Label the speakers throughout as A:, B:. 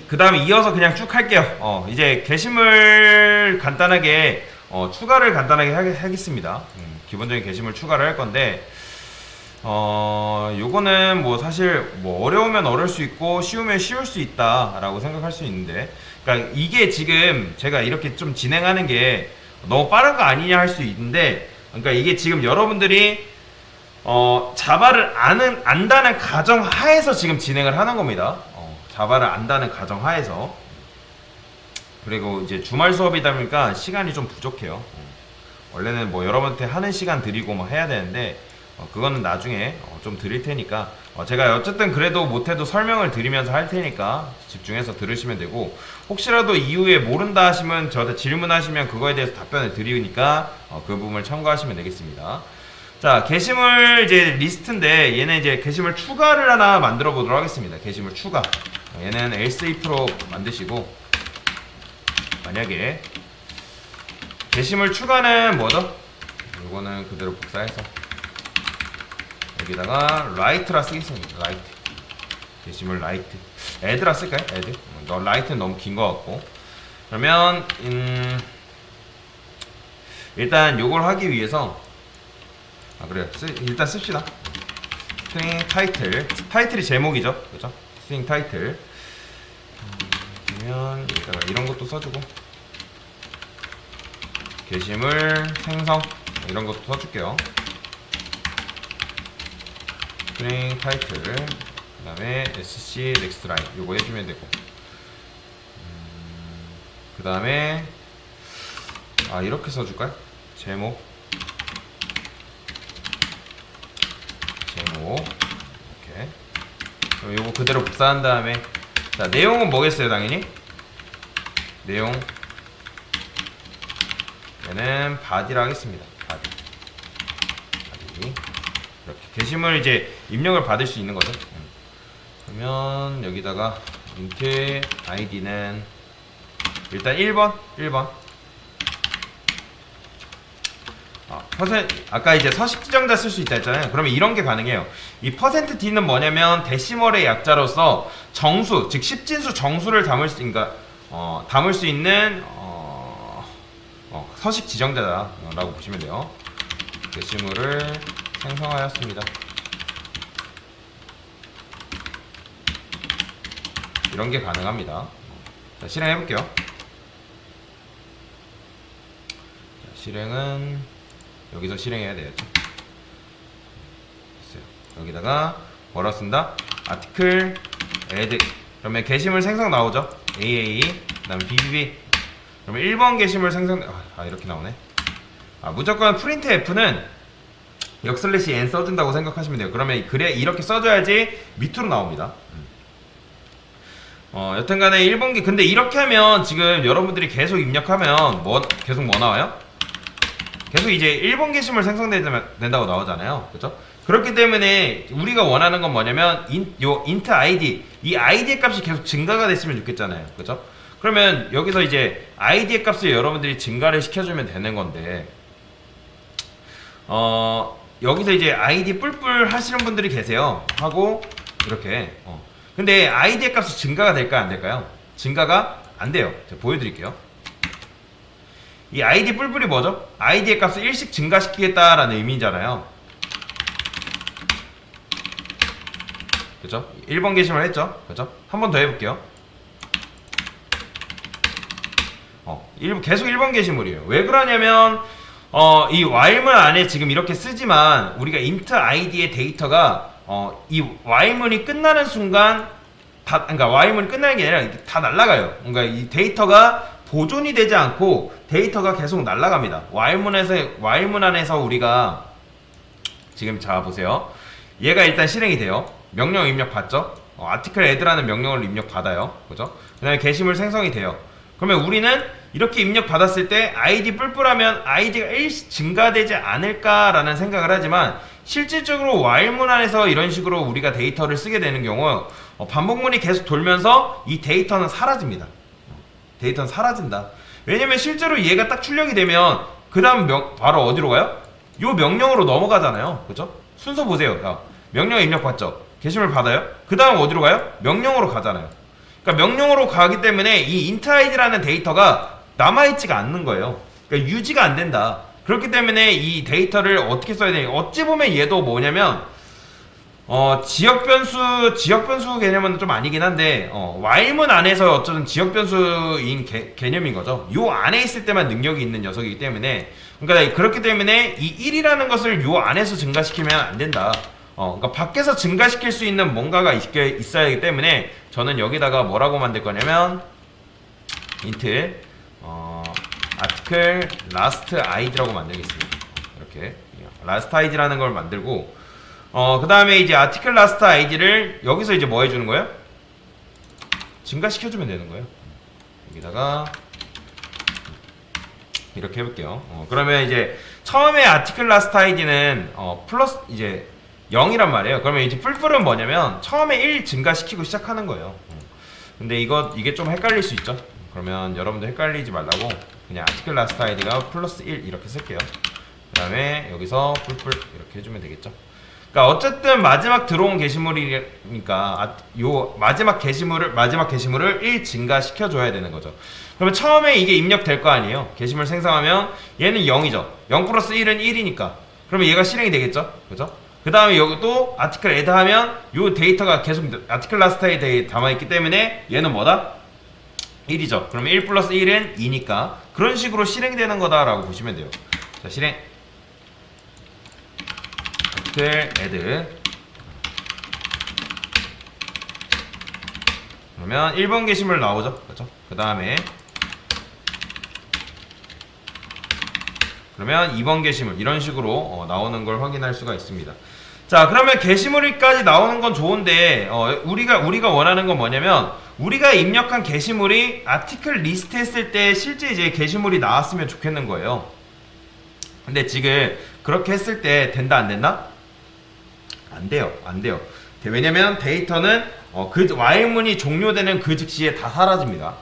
A: 그 다음에 이어서 그냥 쭉 할게요. 이제 게시물 간단하게 추가를 간단하게 하겠습니다. 기본적인 게시물 추가를 할 건데 요거는 뭐 사실 뭐 어려우면 어려울 수 있고 쉬우면 쉬울 수 있다라고 생각할 수 있는데, 그러니까 이게 지금 제가 이렇게 좀 진행하는 게 너무 빠른 거 아니냐 할 수 있는데, 그러니까 이게 지금 여러분들이 자바를 안다는 가정 하에서 지금 진행을 하는 겁니다. 자바를 안다는 가정 하에서. 그리고 이제 주말 수업이다 보니까 시간이 좀 부족해요. 원래는 뭐 여러분한테 하는 시간 드리고 뭐 해야 되는데 그거는 나중에 좀 드릴 테니까 제가 어쨌든 그래도 못해도 설명을 드리면서 할 테니까 집중해서 들으시면 되고, 혹시라도 이후에 모른다 하시면 저한테 질문하시면 그거에 대해서 답변을 드리니까 그 부분을 참고하시면 되겠습니다. 자, 게시물 이제 리스트인데 얘는 이제 게시물 추가를 하나 만들어 보도록 하겠습니다. 게시물 추가. 얘는 else if로 만드시고, 만약에 게시물 추가는 뭐죠? 이거는 그대로 복사해서 여기다가 라이트라 쓰겠습니다. 라이트. 게시물 라이트. 애드라 쓸까요? 애드. 라이트는 너무 긴 것 같고. 그러면 일단 요걸 하기 위해서 그래요. 일단 씁시다. 스트링 타이틀. 타이틀이 제목이죠. 그죠? 스트링 타이틀. 그러면 여기다가 이런 것도 써주고, 게시물 생성 이런 것도 써줄게요. 스트링 타이틀, 그 다음에 sc next line 요거 해주면 되고, 그 다음에 이렇게 써줄까요? 제목 이렇게. 그럼 요거 그대로 복사한 다음에, 자, 내용은 뭐겠어요? 당연히 내용, 얘는 바디라 하겠습니다. 바디. 이렇게 게시물 이제 입력을 받을 수 있는 거죠. 그러면 여기다가 int id는 일단 1번 아까 이제 서식 지정자 쓸 수 있다 했잖아요. 그러면 이런 게 가능해요. 이 %d는 뭐냐면 데시멀의 약자로서 정수, 즉 십진수 정수를 담을 수, 그러니까 담을 수 있는 서식 지정자라고 보시면 돼요. 게시물을 생성하였습니다. 이런 게 가능합니다. 자, 실행해 볼게요. 실행은 여기서 실행해야 되겠죠. 됐어요. 여기다가 뭐라 쓴다? 아티클 add. 그러면 게시물 생성 나오죠. AAE 그 다음에 BBB. 그러면 1번 게시물 생성 이렇게 나오네. 무조건 프린트 F는 역슬래시 n 써준다고 생각하시면 돼요. 그러면 그래 이렇게 써줘야지 밑으로 나옵니다. 여튼간에 1번기, 근데 이렇게 하면 지금 여러분들이 계속 입력하면 계속 뭐 나와요? 계속 이제 1번 게시물 생성된다고 나오잖아요. 그죠? 그렇기 때문에 우리가 원하는 건 뭐냐면 int id, 이 id의 값이 계속 증가가 됐으면 좋겠잖아요. 그죠? 그러면 여기서 이제 id의 값을 여러분들이 증가를 시켜주면 되는 건데, 여기서 이제 id 뿔뿔 하시는 분들이 계세요. 하고 이렇게 근데 id의 값이 증가가 될까요? 안 될까요? 증가가 안 돼요. 제가 보여드릴게요. 이 id 뿔뿔이 뭐죠? id의 값을 1씩 증가시키겠다라는 의미잖아요. 그죠? 1번 게시물 했죠? 그죠? 한 번 더 해볼게요. 계속 1번 게시물이에요. 왜 그러냐면 이 while문 안에 지금 이렇게 쓰지만 우리가 int id의 데이터가 이 while문이 끝나는 순간 그러니까 while문이 끝나는 게 아니라 다 날아가요. 그러니까 이 데이터가 보존이 되지 않고 데이터가 계속 날아갑니다. while문 안에서 우리가 지금 자 보세요. 얘가 일단 실행이 돼요. 명령 입력 받죠. article add라는 명령을 입력 받아요. 그죠? 그 다음에 게시물 생성이 돼요. 그러면 우리는 이렇게 입력 받았을 때 id 뿔뿔하면 id가 1씩 증가되지 않을까라는 생각을 하지만, 실질적으로 while문 안에서 이런 식으로 우리가 데이터를 쓰게 되는 경우 반복문이 계속 돌면서 이 데이터는 사라집니다. 데이터는 사라진다. 왜냐면 실제로 얘가 딱 출력이 되면 그 다음 바로 어디로 가요? 요 명령으로 넘어가잖아요. 그죠? 순서 보세요. 명령 입력 받죠? 게시물 받아요? 그 다음 어디로 가요? 명령으로 가잖아요. 그러니까 명령어로 가기 때문에 이 int id라는 데이터가 남아있지가 않는 거예요. 그러니까 유지가 안 된다. 그렇기 때문에 이 데이터를 어떻게 써야 되냐. 어찌 보면 얘도 뭐냐면 지역 변수 개념은 좀 아니긴 한데 while문 안에서 어쩌든 지역 변수인 개념인 거죠. 요 안에 있을 때만 능력이 있는 녀석이기 때문에, 그러니까 그렇기 때문에 이 1이라는 것을 요 안에서 증가시키면 안 된다. 그러니까 밖에서 증가시킬 수 있는 뭔가가 있어야 하기 때문에 저는 여기다가 뭐라고 만들 거냐면 int article last id라고 만들겠습니다. 이렇게 last id라는 걸 만들고 그 다음에 이제 article last id를 여기서 이제 뭐 해주는 거예요? 증가시켜주면 되는 거예요. 여기다가 이렇게 해볼게요. 그러면 이제 처음에 article last id는 플러스 이제 0이란 말이에요. 그러면 이제 풀풀은 뭐냐면 처음에 1 증가시키고 시작하는 거예요. 근데 이게 좀 헷갈릴 수 있죠. 그러면 여러분들 헷갈리지 말라고 그냥 article last id가 플러스 1 이렇게 쓸게요. 그 다음에 여기서 풀풀 이렇게 해주면 되겠죠. 그러니까 어쨌든 마지막 들어온 게시물이니까 요 마지막 게시물을 1 증가시켜 줘야 되는 거죠. 그러면 처음에 이게 입력될 거 아니에요. 게시물 생성하면 얘는 0이죠. 0 플러스 1은 1이니까. 그러면 얘가 실행이 되겠죠. 그죠? 그 다음에 여기 또 article add 하면 요 데이터가 계속 article last에 담아있기 때문에 얘는 뭐다? 1이죠. 그러면 1 플러스 1은 2니까 그런 식으로 실행되는 거다라고 보시면 돼요. 자, 실행 add 그러면 1번 게시물 나오죠. 그렇죠? 그 다음에 그러면 2번 게시물 이런 식으로 나오는 걸 확인할 수가 있습니다. 자, 그러면 게시물까지 나오는 건 좋은데 우리가 원하는 건 뭐냐면 우리가 입력한 게시물이 아티클 리스트 했을 때 실제 이제 게시물이 나왔으면 좋겠는 거예요. 근데 지금 그렇게 했을 때 된다 안 된다? 안 돼요. 안 돼요. 왜냐면 데이터는 그 while문이 종료되는 그 즉시에 다 사라집니다.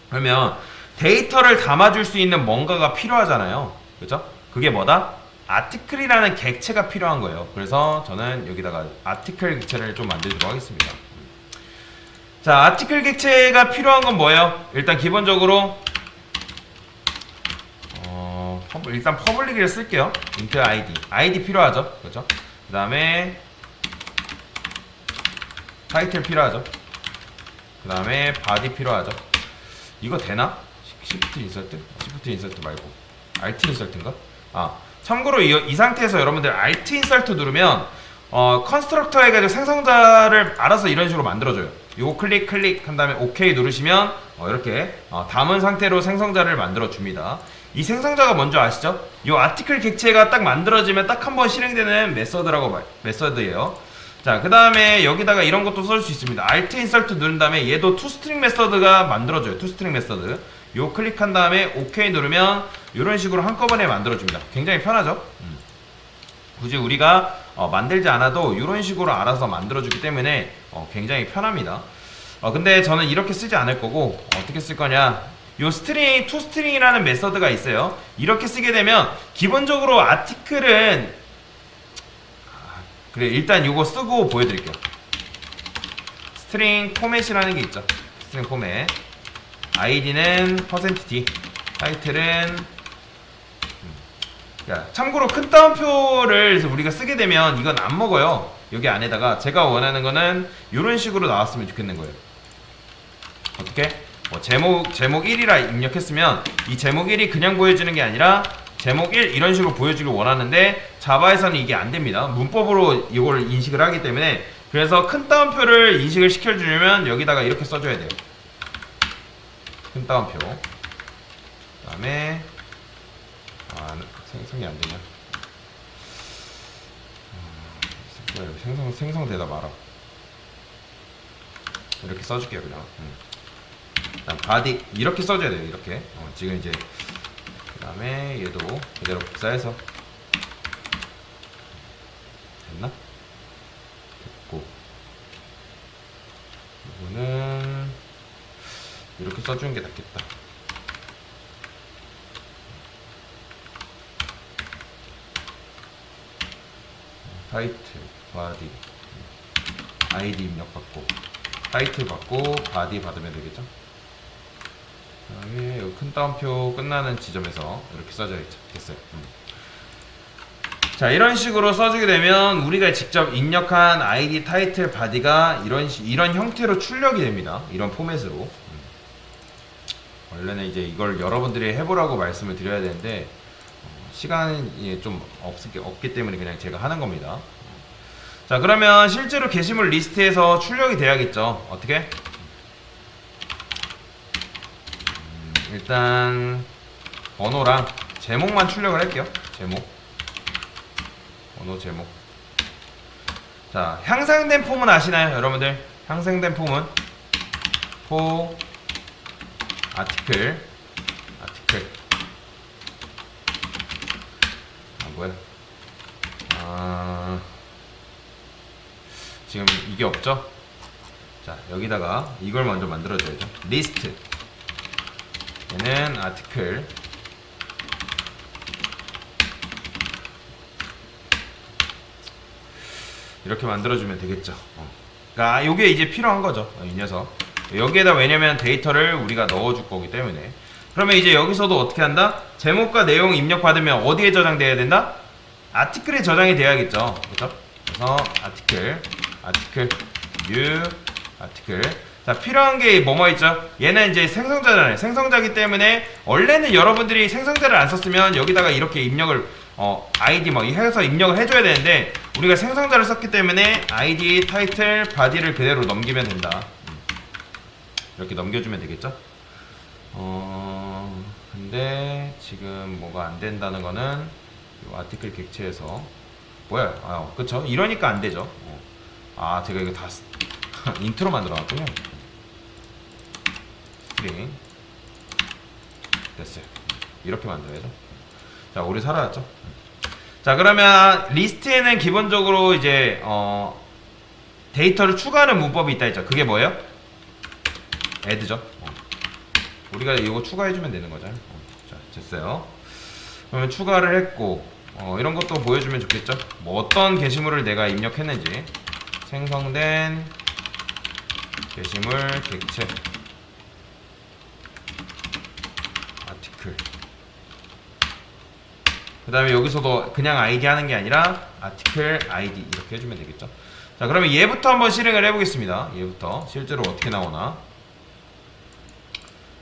A: 그러면 데이터를 담아줄 수 있는 뭔가가 필요하잖아요. 그죠? 그게 뭐다? 아티클이라는 객체가 필요한 거예요. 그래서 저는 여기다가 아티클 객체를 좀 만들도록 하겠습니다. 자, 아티클 객체가 필요한 건 뭐예요? 일단 기본적으로 일단 퍼블릭을 쓸게요. int id 필요하죠. 그죠? 그 다음에 타이틀 필요하죠. 그 다음에 body 필요하죠. 이거 되나? shift insert 말고 alt insert인가? 참고로 이 상태에서 여러분들 alt insert 누르면 컨스트럭터 해가지고 생성자를 알아서 이런 식으로 만들어줘요. 요거 클릭 한 다음에 OK 누르시면 이렇게 담은 상태로 생성자를 만들어 줍니다. 이 생성자가 뭔지 아시죠? 요 아티클 객체가 딱 만들어지면 딱 한 번 실행되는 메서드예요. 자, 그 다음에 여기다가 이런 것도 써줄 수 있습니다. alt insert 누른 다음에 얘도 toString 메서드가 만들어줘요. toString 메서드. 요 클릭한 다음에 OK 누르면 이런 식으로 한꺼번에 만들어줍니다. 굉장히 편하죠? 굳이 우리가 만들지 않아도 이런 식으로 알아서 만들어주기 때문에 굉장히 편합니다. 근데 저는 이렇게 쓰지 않을 거고 어떻게 쓸 거냐, 요 스트링, toString이라는 메서드가 있어요. 이렇게 쓰게 되면 기본적으로 아티클은 그래, 일단 이거 쓰고 보여드릴게요. 스트링 포맷이라는 게 있죠. 스트링 포맷. id는 %d, 타이틀은 참고로 큰 따옴표를 우리가 쓰게 되면 이건 안 먹어요. 여기 안에다가 제가 원하는 거는 이런 식으로 나왔으면 좋겠는 거예요. 어떻게? 제목 1이라 입력했으면 이 제목 1이 그냥 보여지는 게 아니라 제목 1 이런 식으로 보여주길 원하는데 자바에서는 이게 안 됩니다. 문법으로 이걸 인식을 하기 때문에. 그래서 큰 따옴표를 인식을 시켜주려면 여기다가 이렇게 써줘야 돼요. 큰 따옴표. 그 다음에 생성이 안 되냐? 생성되다 말아. 이렇게 써줄게요, 그냥. 일단 body 이렇게 써줘야 돼요. 이렇게. 지금 이제 그 다음에 얘도 그대로 복사해서 됐나? 됐고, 이거는 이렇게 써주는 게 낫겠다. 타이틀, 바디, 아이디 입력받고 타이틀 받고 바디 받으면 되겠죠. 그다음에 여기 큰 따옴표 끝나는 지점에서 이렇게 써져 있죠. 됐어요. 자, 이런 식으로 써주게 되면 우리가 직접 입력한 아이디 타이틀 바디가 이런 형태로 출력이 됩니다. 이런 포맷으로. 원래는 이제 이걸 여러분들이 해보라고 말씀을 드려야 되는데 시간이 좀 없기 때문에 그냥 제가 하는 겁니다. 자, 그러면 실제로 게시물 리스트에서 출력이 돼야겠죠. 어떻게? 일단 번호랑 제목만 출력을 할게요. 번호 제목. 자, 향상된 폼은 아시나요, 여러분들? 향상된 폼은 아티클. 지금 이게 없죠? 자, 여기다가 이걸 먼저 만들어줘야죠. 리스트. 얘는 아티클. 이렇게 만들어주면 되겠죠. 그러니까 요게 이제 필요한 거죠. 이 녀석. 여기에다 왜냐면 데이터를 우리가 넣어줄 거기 때문에. 그러면 이제 여기서도 어떻게 한다? 제목과 내용 입력받으면 어디에 저장돼야 된다? 아티클에 저장이 돼야겠죠. 그렇죠? 그래서 아티클 new 아티클. 자, 필요한 게 뭐뭐 있죠? 얘는 이제 생성자잖아요. 생성자기 때문에 원래는 여러분들이 생성자를 안 썼으면 여기다가 이렇게 입력을 아이디 뭐 해서 입력을 해줘야 되는데 우리가 생성자를 썼기 때문에 아이디 타이틀 바디를 그대로 넘기면 된다. 이렇게 넘겨주면 되겠죠? 근데 지금 뭐가 안 된다는 거는 이 아티클 객체에서 뭐야? 그쵸? 이러니까 안 되죠. 제가 이거 다 인트로 만들어 놨군요. 스트링 됐어요. 이렇게 만들어야죠. 자, 오래 살아났죠. 자, 그러면 리스트에는 기본적으로 이제 데이터를 추가하는 문법이 있다 했죠. 그게 뭐예요? add죠. 우리가 이거 추가해주면 되는 거죠. 자, 됐어요. 그러면 추가를 했고 이런 것도 보여주면 좋겠죠. 뭐 어떤 게시물을 내가 입력했는지. 생성된 게시물 객체 아티클. 그 다음에 여기서도 그냥 아이디 하는 게 아니라 아티클 아이디 이렇게 해주면 되겠죠. 자, 그러면 얘부터 한번 실행을 해보겠습니다. 얘부터 실제로 어떻게 나오나.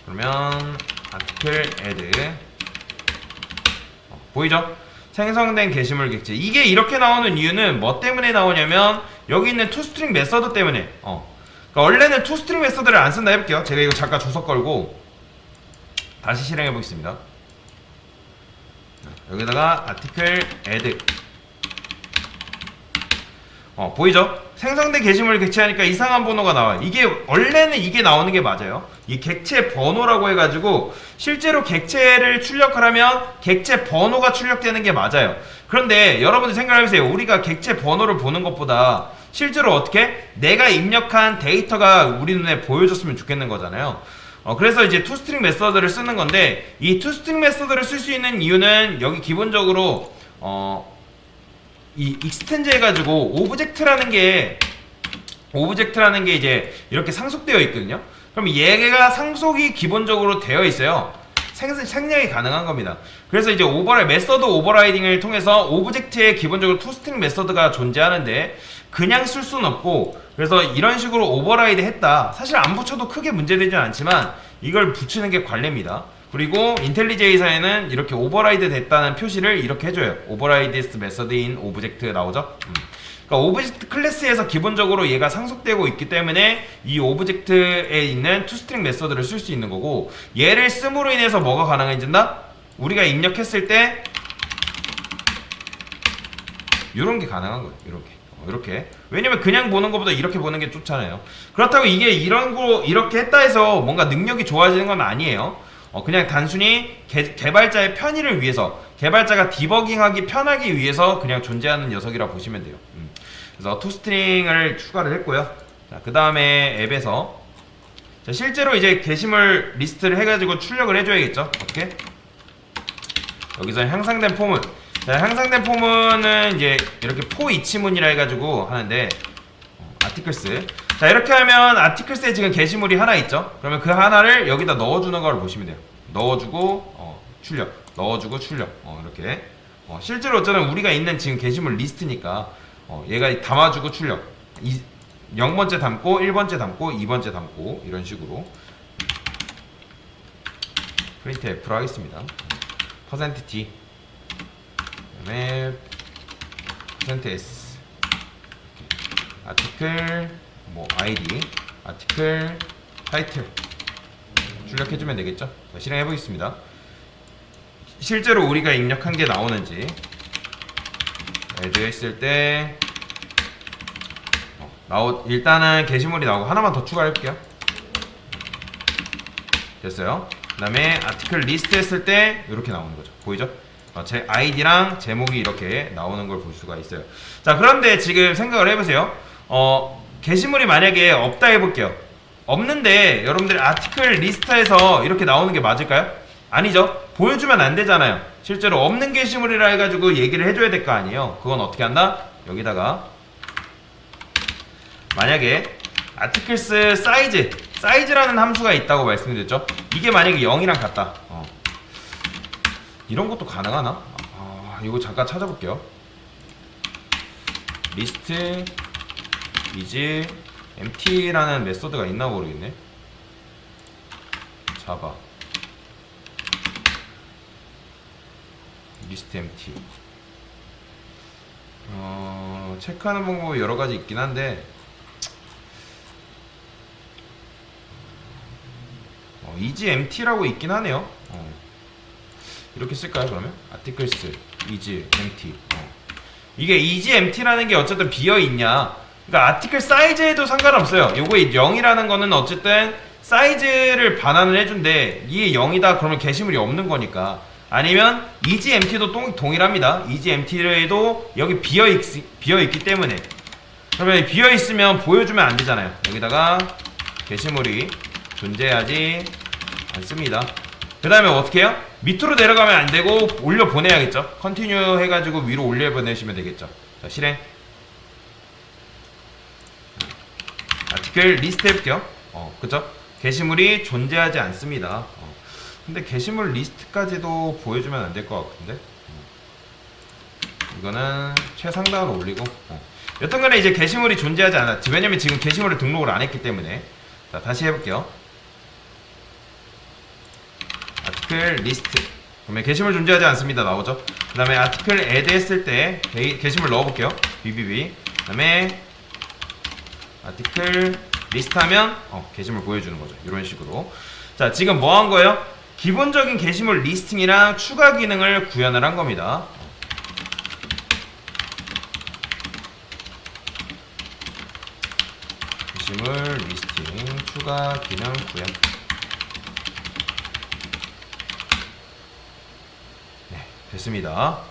A: 그러면 아티클 add 보이죠? 생성된 게시물 객체. 이게 이렇게 나오는 이유는 뭐 때문에 나오냐면 여기 있는 toString 메서드 때문에. 그러니까 원래는 toString 메서드를 안 쓴다 해볼게요. 제가 이거 잠깐 주석 걸고 다시 실행해 보겠습니다. 여기다가 article add. 보이죠? 생성된 게시물 객체하니까 이상한 번호가 나와요. 이게 원래는 이게 나오는 게 맞아요. 이 객체 번호라고 해가지고 실제로 객체를 출력을 하면 객체 번호가 출력되는 게 맞아요. 그런데 여러분들 생각해보세요. 우리가 객체 번호를 보는 것보다 실제로 어떻게 내가 입력한 데이터가 우리 눈에 보여줬으면 좋겠는 거잖아요. 그래서 이제 toString 메서드를 쓰는 건데 이 toString 메서드를 쓸 수 있는 이유는 여기 기본적으로 이 익스텐즈 해가지고 오브젝트라는 게 이제 이렇게 상속되어 있거든요. 그럼 얘가 상속이 기본적으로 되어 있어요. 생략이 가능한 겁니다. 그래서 이제 메서드 오버라이딩을 통해서 오브젝트에 기본적으로 toString 메서드가 존재하는데 그냥 쓸 수는 없고, 그래서 이런 식으로 오버라이드 했다. 사실 안 붙여도 크게 문제되진 않지만 이걸 붙이는 게 관례입니다. 그리고 인텔리제이사에는 이렇게 오버라이드 됐다는 표시를 이렇게 해줘요. 오버라이드스 메서드인 오브젝트 나오죠? 그러니까 오브젝트 클래스에서 기본적으로 얘가 상속되고 있기 때문에 이 오브젝트에 있는 toString 메서드를 쓸 수 있는 거고, 얘를 씀으로 인해서 뭐가 가능해진다? 우리가 입력했을 때 이런 게 가능한 거예요. 이렇게. 왜냐면 그냥 보는 것보다 이렇게 보는 게 좋잖아요. 그렇다고 이게 이렇게 했다 해서 뭔가 능력이 좋아지는 건 아니에요. 그냥 단순히 개발자의 편의를 위해서, 개발자가 디버깅하기 편하기 위해서 그냥 존재하는 녀석이라 보시면 돼요. 그래서 toString을 추가를 했고요. 자, 그 다음에 앱에서 실제로 이제 게시물 리스트를 해가지고 출력을 해줘야겠죠. 어떻게? 여기서 향상된 폼은, 자, 향상된 폼은 이제 이렇게 포 이치문이라 해가지고 하는데 articles. 자, 이렇게 하면 아티클스에 지금 게시물이 하나 있죠. 그러면 그 하나를 여기다 넣어주는 걸 보시면 돼요. 넣어주고 출력, 넣어주고 출력, 이렇게. 실제로 어쩌면 우리가 있는 지금 게시물 리스트니까 얘가 담아주고 출력. 0번째 담고 1번째 담고 2번째 담고 이런 식으로 프린트 F로 하겠습니다. %t 그다음에 %s 아티클 뭐 id 아티클 타이틀 출력해주면 되겠죠. 자, 실행해 보겠습니다. 실제로 우리가 입력한 게 나오는지 add 했을 때 일단은 게시물이 나오고 하나만 더 추가할게요. 됐어요. 그 다음에 아티클 리스트 했을 때 이렇게 나오는 거죠. 보이죠? 제 아이디랑 제목이 이렇게 나오는 걸 볼 수가 있어요. 자, 그런데 지금 생각을 해보세요. 게시물이 만약에 없다 해볼게요. 없는데 여러분들 아티클 리스트에서 이렇게 나오는 게 맞을까요? 아니죠. 보여주면 안 되잖아요. 실제로 없는 게시물이라 해가지고 얘기를 해줘야 될 거 아니에요. 그건 어떻게 한다? 여기다가 만약에 아티클스 사이즈라는 함수가 있다고 말씀드렸죠. 이게 만약에 0이랑 같다. 이런 것도 가능하나? 이거 잠깐 찾아볼게요. 리스트 is empty라는 메소드가 있나 모르겠네. 자바 리스트 empty. 체크하는 방법이 여러 가지 있긴 한데 is empty라고 있긴 하네요. 이렇게 쓸까요? 그러면 articles is empty. 이게 is empty라는 게 어쨌든 비어 있냐. 그러니까 아티클 사이즈에도 상관없어요. 요거 0이라는 거는 어쨌든 사이즈를 반환을 해준대. 이게 0이다 그러면 게시물이 없는 거니까. 아니면 is empty도 동일합니다. is empty에도 여기 비어 있기 때문에. 그러면 비어 있으면 보여주면 안 되잖아요. 여기다가 게시물이 존재하지 않습니다. 그 다음에 어떻게 해요? 밑으로 내려가면 안 되고 올려 보내야겠죠. 컨티뉴 해가지고 위로 올려 보내시면 되겠죠. 자, 실행. 아티클 리스트 해볼게요. 그쵸? 게시물이 존재하지 않습니다. 근데 게시물 리스트까지도 보여주면 안 될 것 같은데. 이거는 최상단으로 올리고. 여튼간에 이제 게시물이 존재하지 않았지. 왜냐면 지금 게시물을 등록을 안 했기 때문에. 자, 다시 해볼게요. 아티클 리스트. 그러면 게시물 존재하지 않습니다. 나오죠? 그 다음에 아티클 add 했을 때 게시물 넣어볼게요. bbb. 그 다음에 아티클 리스트 하면 게시물 보여주는 거죠. 이런 식으로. 자, 지금 뭐 한 거예요? 기본적인 게시물 리스팅이랑 추가 기능을 구현을 한 겁니다. 게시물 리스팅 추가 기능 구현. 네, 됐습니다.